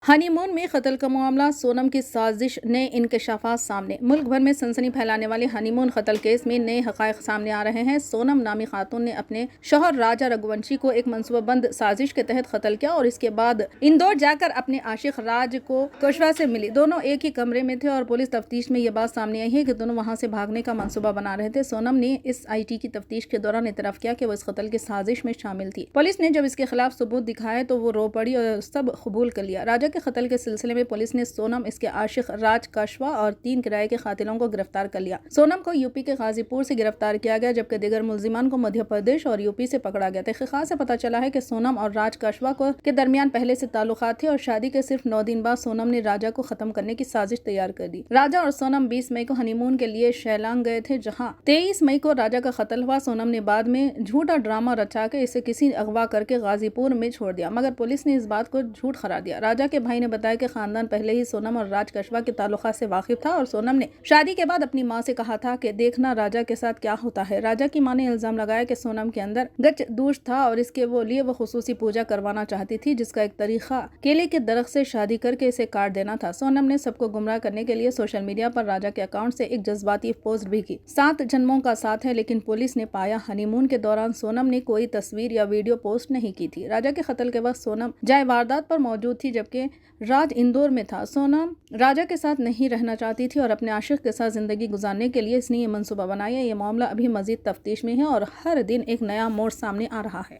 Honeymoon में कत्ल का मामला, सोनम की साजिश, नए इंकशाफात सामने। मुल्क भर में सनसनी फैलाने वाले हनीमून कत्ल केस में नए हकायक सामने आ रहे हैं। सोनम नामी खातून ने अपने शौहर राजा रघुवंशी को एक मनसूबाबंद साजिश के तहत कत्ल किया और इसके बाद इंदौर जाकर अपने आशिक राज को कशवा से मिली। दोनों एक ही कमरे में थे और पुलिस तफ्तीश में यह बात सामने आई है कि दोनों वहां से भागने का मनसूबा बना रहे थे। सोनम ने इस IT की तफ्तीश के दौरान इतराफ किया कि वो इस कत्ल की साजिश में शामिल थी। पुलिस ने जब इसके खिलाफ सबूत दिखाए तो वो रो पड़ी और सब कबूल कर लिया। राजा के कत्ल के सिलसिले में पुलिस ने सोनम, इसके आशिक राज कशवा और 3 किराए के कातिलों को गिरफ्तार कर लिया। सोनम को यूपी के गाजीपुर से गिरफ्तार किया गया, जबकि दीगर मुल्जिमान को मध्य प्रदेश और यूपी से पकड़ा गया। तहकीकात से पता चला है कि सोनम और राज कशवा के दरमियान पहले से ताल्लुकात थे और शादी के सिर्फ 9 दिन बाद सोनम ने राजा को खत्म करने की साजिश तैयार कर दी। राजा और सोनम 20 मई को हनीमून के लिए शैलांग गए थे, जहाँ 23 मई को राजा का कत्ल हुआ। सोनम ने बाद में झूठा ड्रामा रचा के इसे किसी अगवा करके गाजीपुर में छोड़ दिया, मगर पुलिस ने इस बात को झूठ करार दिया। राजा के भाई ने बताया कि खानदान पहले ही सोनम और राज कशवा के ताल्लुकात से वाकिफ था और सोनम ने शादी के बाद अपनी मां से कहा था कि देखना राजा के साथ क्या होता है। राजा की मां ने इल्जाम लगाया कि सोनम के अंदर गच दूष था और इसके लिए वो खुसूसी पूजा करवाना चाहती थी, जिसका एक तरीका केले के दरख्त से शादी करके इसे काट देना था। सोनम ने सबको गुमराह करने के लिए सोशल मीडिया पर राजा के अकाउंट से एक जज्बाती पोस्ट भी की। 7 जन्मों का साथ है, लेकिन पुलिस ने पाया हनीमून के दौरान सोनम ने कोई तस्वीर या वीडियो पोस्ट नहीं की थी। राजा के कत्ल के वक्त सोनम जाए वारदात पर मौजूद थी, जबकि राज इंदौर में था। सोनम राजा के साथ नहीं रहना चाहती थी और अपने आशिक के साथ जिंदगी गुजारने के लिए इसने ये मंसूबा बनाया। ये मामला अभी मजीद तफ्तीश में है और हर दिन एक नया मोड़ सामने आ रहा है।